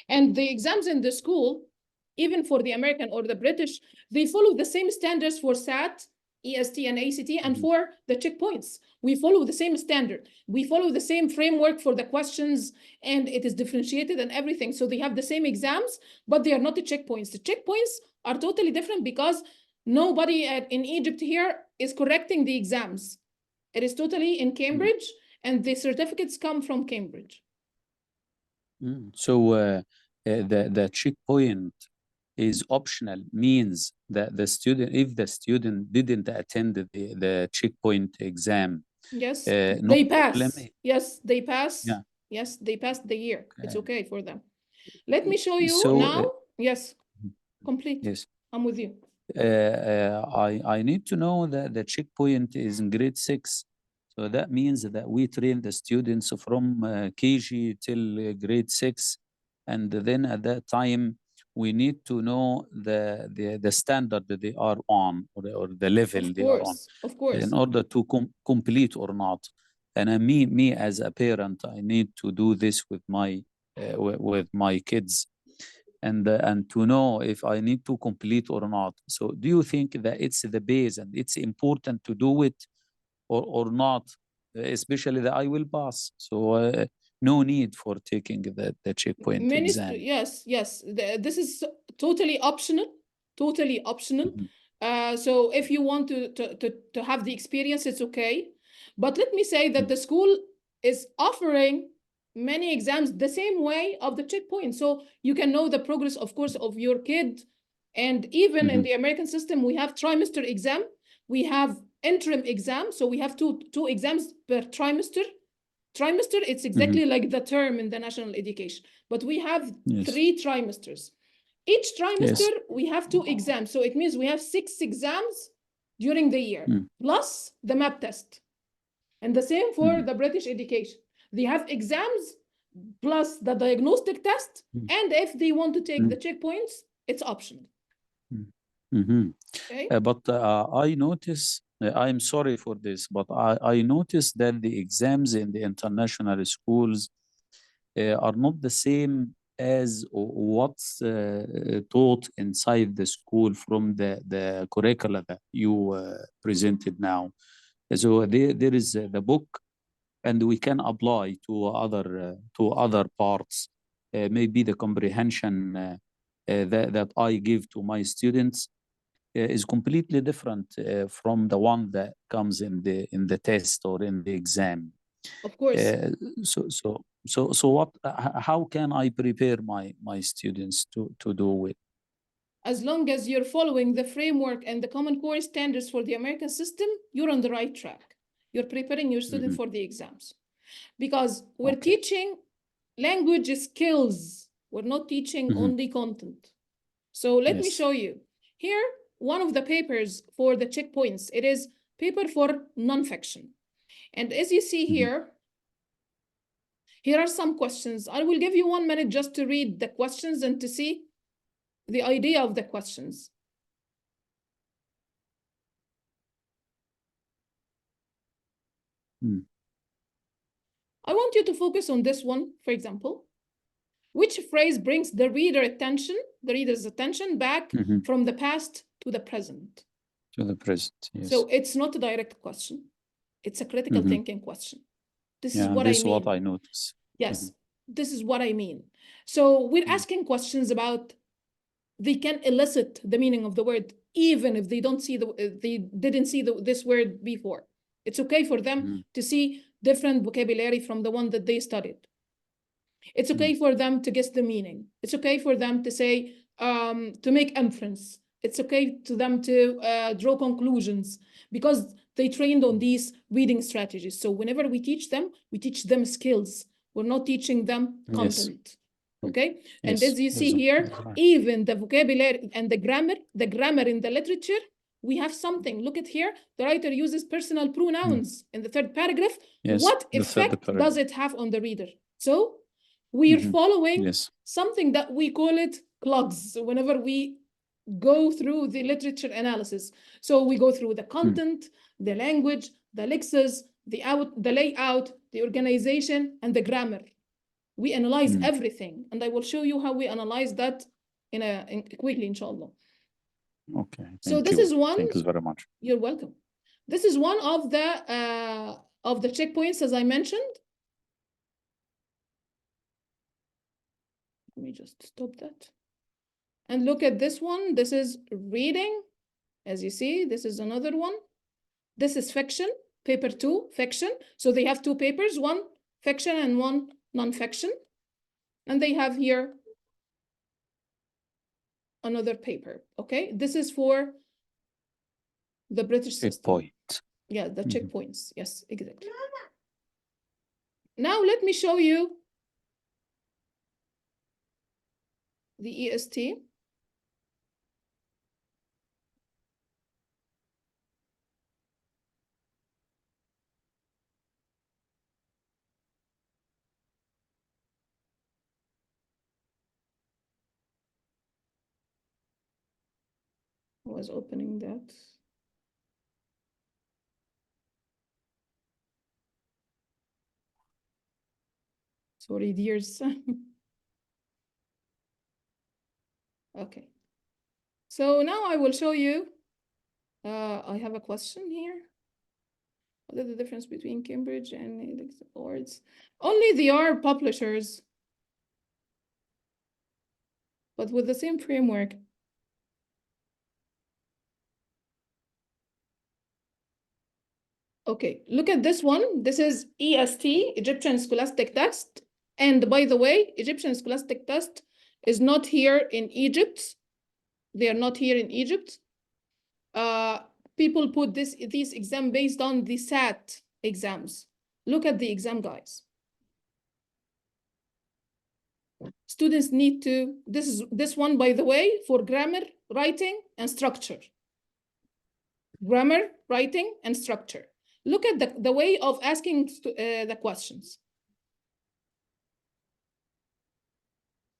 And the exams in the school, even for the American or the British, they follow the same standards for SAT, EST, and ACT, and for the checkpoints. We follow the same standard. We follow the same framework for the questions, and it is differentiated and everything. So they have the same exams, but they are not the checkpoints. The checkpoints are totally different because nobody in Egypt here is correcting the exams. It is totally in Cambridge, and the certificates come from Cambridge. So the checkpoint is optional, means that the student, if the student didn't attend the checkpoint exam, yes, no they pass. problem. Yes, they pass. Yeah. Yes, they passed the year. It's okay for them. Let me show you now. Yes, complete. Yes, I'm with you. I need to know that the checkpoint is in grade 6. So that means that we train the students from KG till grade 6, and then at that time we need to know the standard that they are on, or the level they are on, of course, in order to complete or not. And me as a parent, I need to do this with my kids, and to know if I need to complete or not. So do you think that it's the base and it's important to do it or not, especially that I will pass? So no need for taking the checkpoint exam. Yes. This is totally optional. So if you want to have the experience, it's okay. But let me say that the school is offering many exams the same way of the checkpoint. So you can know the progress, of course, of your kid. And even in the American system, we have trimester exam. We have interim exam. So we have two exams per trimester. Trimester, it's exactly like the term in the national education. But we have 3 trimesters. Each trimester, we have 2 exams. So it means we have 6 exams during the year, plus the MAP test. And the same for the British education. They have exams plus the diagnostic test. And if they want to take the checkpoints, it's optional. Okay? But I notice, I'm sorry for this, but I noticed that the exams in the international schools are not the same as what's taught inside the school from the curricula that you presented now. So there is the book, and we can apply to other parts. Maybe the comprehension that I give to my students is completely different from the one that comes in the test or in the exam. Of course. So what? How can I prepare my students to do it? As long as you're following the framework and the Common Core standards for the American system, you're on the right track. You're preparing your student for the exams. Because we're teaching language skills. We're not teaching only content. So let me show you. Here, one of the papers for the checkpoints, it is paper for nonfiction. And as you see here, here are some questions. I will give you 1 minute just to read the questions and to see the idea of the questions. I want you to focus on this one, for example. Which phrase brings the reader's attention back from the past to the present? To the present, yes. So it's not a direct question. It's a critical thinking question. This is what I mean. This is what I notice. Yes, this is what I mean. So we're asking questions about, they can elicit the meaning of the word, even if they don't see they didn't see this word before. It's okay for them to see different vocabulary from the one that they studied. It's okay for them to guess the meaning. It's okay for them to say, to make inference. It's okay to them to draw conclusions because they trained on these reading strategies. So whenever we teach them skills. We're not teaching them content. Okay? And as you see here, even the vocabulary and the grammar in the literature, we have something. Look at here. The writer uses personal pronouns in the third paragraph. What effect does it have on the reader? So we're following something that we call it clogs whenever we go through the literature analysis. So we go through the content, the language, the lexes, the layout, the organization, and the grammar. We analyze everything, and I will show you how we analyze that quickly, inshallah. Okay. So this is one. Thank you very much. You're welcome. This is one of the checkpoints, as I mentioned. Let me just stop that. And look at this one. This is reading. As you see, this is another one. This is fiction, paper 2, fiction. So they have 2 papers, one fiction and one non-fiction. And they have here another paper, okay? This is for the British system. Checkpoint. Yeah, the checkpoints. Yes, exactly. Now let me show you the EST. I was opening that. Sorry, dears. Okay. So now I will show you. I have a question here. What is the difference between Cambridge and Helix Awards? Only they are publishers, but with the same framework. Okay, look at this one. This is EST, Egyptian Scholastic Text. And by the way, Egyptian Scholastic Text is not here in Egypt. They are not here in Egypt. People put this exam based on the SAT exams. Look at the exam, guys. Students need to, this one, by the way, for grammar, writing, and structure. Grammar, writing, and structure. Look at the way of asking the questions.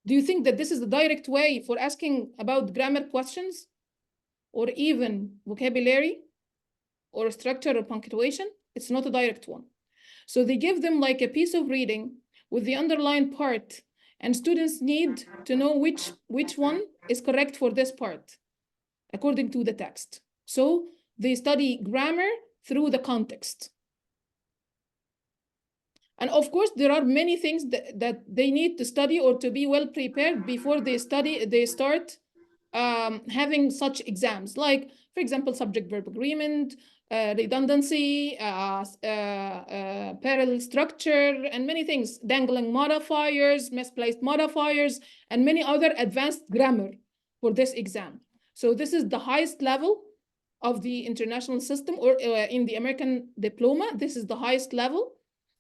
Do you think that this is the direct way for asking about grammar questions or even vocabulary or structure or punctuation? It's not a direct one. So they give them like a piece of reading with the underlined part And students need to know which one is correct for this part, according to the text. So they study grammar through the context. And of course, there are many things that they need to study or to be well prepared before they start having such exams, like, for example, subject-verb agreement, redundancy, parallel structure, and many things, dangling modifiers, misplaced modifiers, and many other advanced grammar for this exam. So this is the highest level of the international system, or in the American diploma, this is the highest level.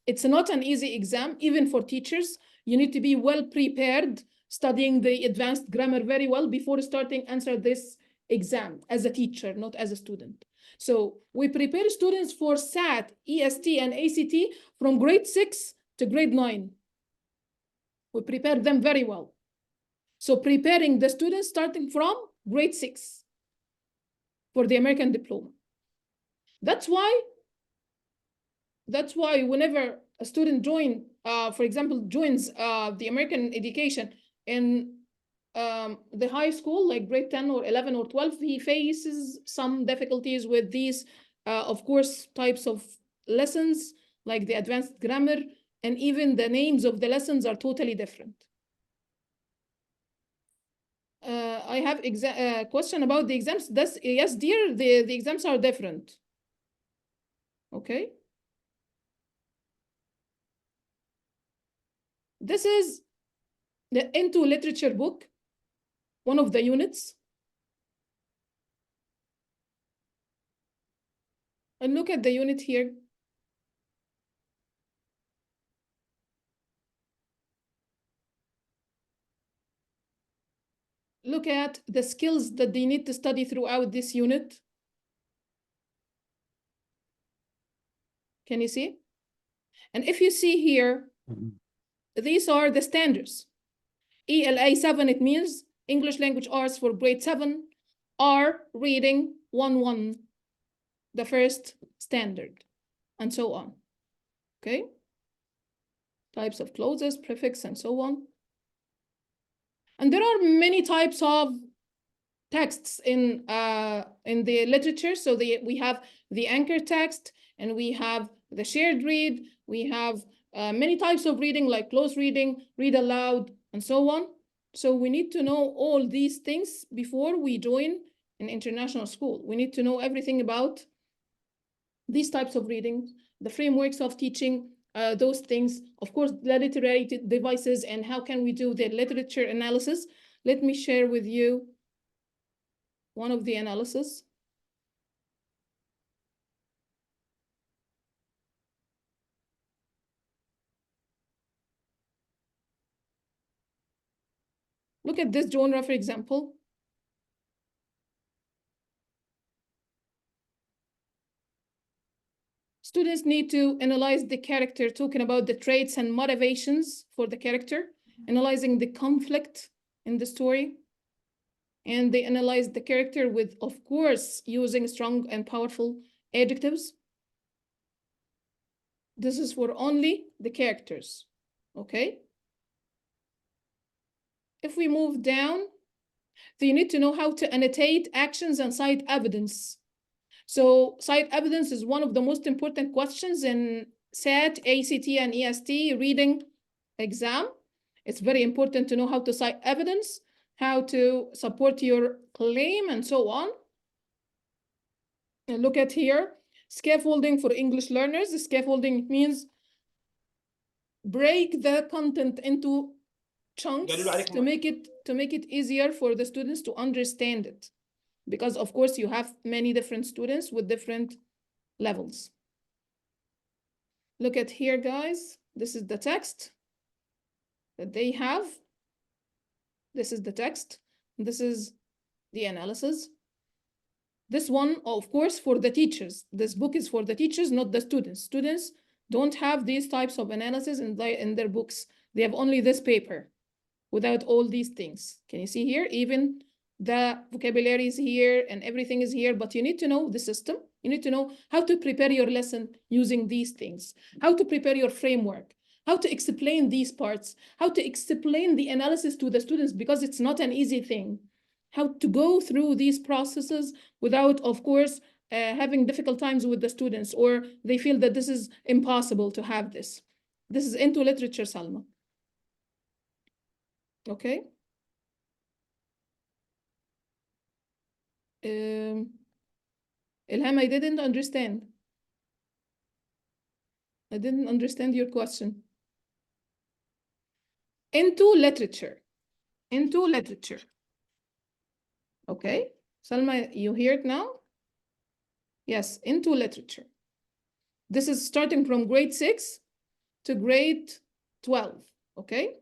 It's not an easy exam, even for teachers. You need to be well prepared, studying the advanced grammar very well before starting answer this exam as a teacher, not as a student. So we prepare students for SAT, EST, and ACT from grade 6 to grade 9. We prepare them very well. So preparing the students starting from grade 6 for the American diploma. That's why whenever a student for example, joins the American education in the high school, like grade 10 or 11 or 12, he faces some difficulties with these, of course, types of lessons, like the advanced grammar, and even the names of the lessons are totally different. I have a question about the exams. Yes, dear, the exams are different. Okay. This is the Into Literature book, one of the units. And look at the unit here. Look at the skills that they need to study throughout this unit. Can you see? And if you see here, these are the standards. ELA 7, it means English Language Arts for grade 7. R, reading 1-1, the first standard, and so on. Okay? Types of clauses, prefix, and so on. And there are many types of texts in the literature. So we have the anchor text, and we have the shared read. We have many types of reading, like close reading, read aloud, and so on. So we need to know all these things before we join an international school. We need to know everything about these types of reading, the frameworks of teaching, those things, of course, the literary devices, and how can we do the literature analysis. Let me share with you one of the analysis. Look at this genre, for example. Students need to analyze the character, talking about the traits and motivations for the character, analyzing the conflict in the story. And they analyze the character with, of course, using strong and powerful adjectives. This is for only the characters, okay? If we move down, they need to know how to annotate actions and cite evidence. So cite evidence is one of the most important questions in SAT, ACT, and EST reading exam. It's very important to know how to cite evidence, how to support your claim, and so on. And look at here, scaffolding for English learners. The scaffolding means break the content into chunks to make it easier for the students to understand it. Because of course you have many different students with different levels. Look at here, guys. This is the text that they have. This is the text. This is the analysis. This one, of course, for the teachers. This book is for the teachers, not the students. Students don't have these types of analysis in their books. They have only this paper without all these things. Can you see here? Even the vocabulary is here and everything is here, but you need to know the system. You need to know how to prepare your lesson using these things, how to prepare your framework, how to explain these parts, how to explain the analysis to the students, because it's not an easy thing. How to go through these processes without, of course, having difficult times with the students, or they feel that this is impossible to have this. This is into literature, Salma. Okay. Ilham, I didn't understand. I didn't understand your question. Into literature. Into literature. Okay. Salma, you hear it now? Yes, into literature. This is starting from grade 6 to grade 12. Okay.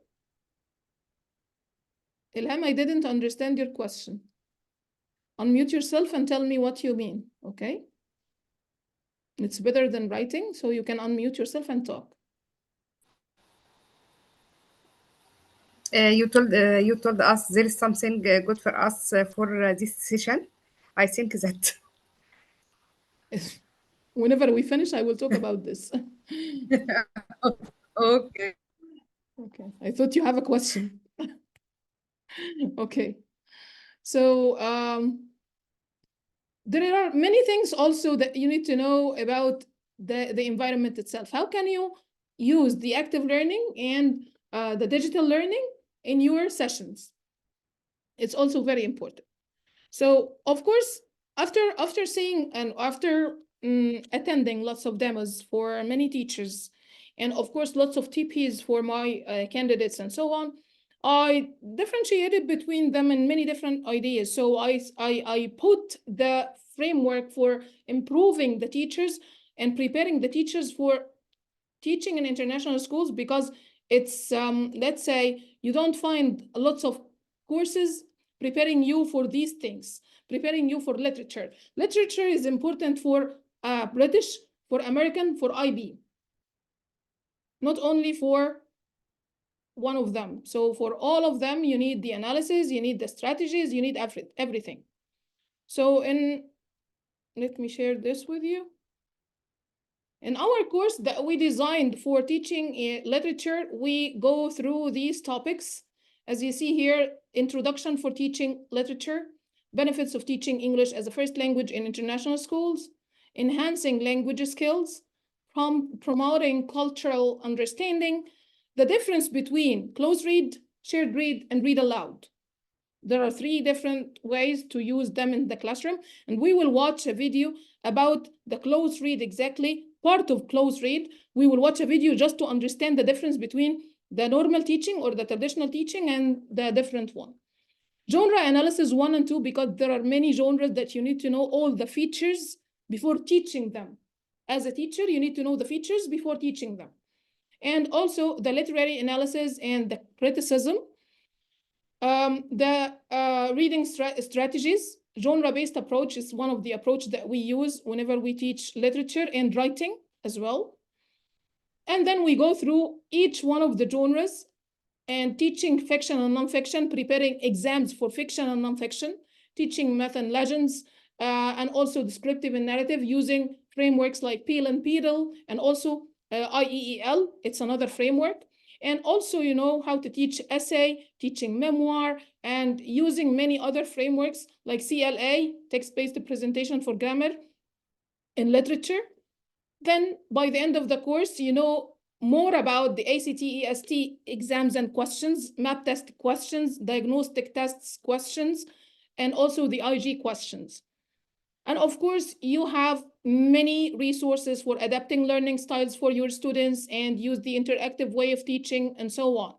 Ilham, I didn't understand your question. Unmute yourself and tell me what you mean. Okay. It's better than writing, so you can unmute yourself and talk. You told us there is something good for us for this session. I think that Whenever we finish, I will talk about this. okay. Okay, I thought you have a question. Okay, so there are many things also that you need to know about the environment itself. How can you use the active learning and the digital learning in your sessions? It's also very important. So of course, after seeing and after attending lots of demos for many teachers, and of course lots of TPs for my candidates and so on, I differentiated between them in many different ideas. So I put the framework for improving the teachers and preparing the teachers for teaching in international schools, because it's let's say you don't find lots of courses preparing you for these things, preparing you for literature. Literature is important for British, for American, for IB, not only for one of them. So for all of them, you need the analysis, you need the strategies, you need everything. So let me share this with you. In our course that we designed for teaching literature, we go through these topics. As you see here, introduction for teaching literature, benefits of teaching English as a first language in international schools, enhancing language skills, promoting cultural understanding, the difference between close read, shared read, and read aloud. There are 3 different ways to use them in the classroom, and we will watch a video about the close read, exactly part of close read. We will watch a video just to understand the difference between the normal teaching or the traditional teaching and the different one. Genre analysis 1 and 2, because there are many genres that you need to know all the features before teaching them. As a teacher, you need to know the features before teaching them. And also the literary analysis and the criticism. The reading strategies, genre-based approach is one of the approach that we use whenever we teach literature and writing as well. And then we go through each one of the genres and teaching fiction and nonfiction, preparing exams for fiction and nonfiction, teaching myth and legends, and also descriptive and narrative using frameworks like Peel and Peedle, and also IEEL, it's another framework. And also, you know, how to teach essay, teaching memoir, and using many other frameworks like CLA, text-based presentation for grammar in literature. Then by the end of the course, you know more about the ACT, EST exams and questions, map test questions, diagnostic tests questions, and also the IG questions. And of course, you have many resources for adapting learning styles for your students and use the interactive way of teaching and so on.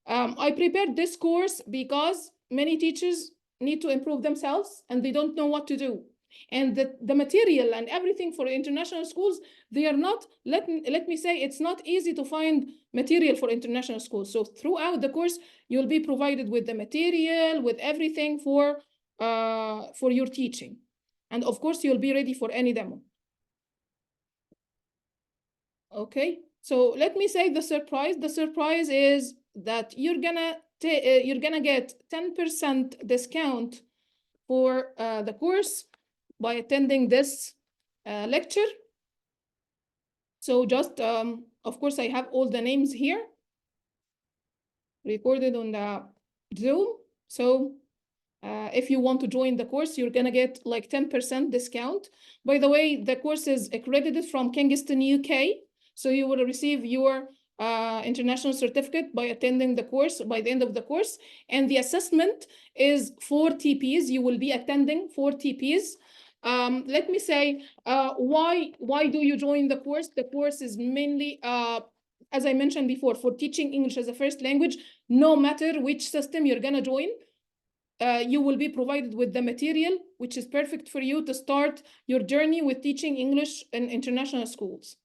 I prepared this course because many teachers need to improve themselves and they don't know what to do. And the material and everything for international schools, they are not, let me say, it's not easy to find material for international schools. So throughout the course, you'll be provided with the material, with everything for your teaching. And of course, you'll be ready for any demo. Okay, so let me say the surprise. The surprise is that you're gonna get 10% discount for the course by attending this lecture. So just Of course, I have all the names here recorded on the Zoom. So if you want to join the course, you're gonna get like 10% discount. By the way, the course is accredited from Kingston, UK. So you will receive your international certificate by attending the course by the end of the course. And the assessment is 4 TPs. You will be attending 4 TPs. Let me say, why do you join the course? The course is mainly, as I mentioned before, for teaching English as a first language. No matter which system you're gonna join, you will be provided with the material, which is perfect for you to start your journey with teaching English in international schools.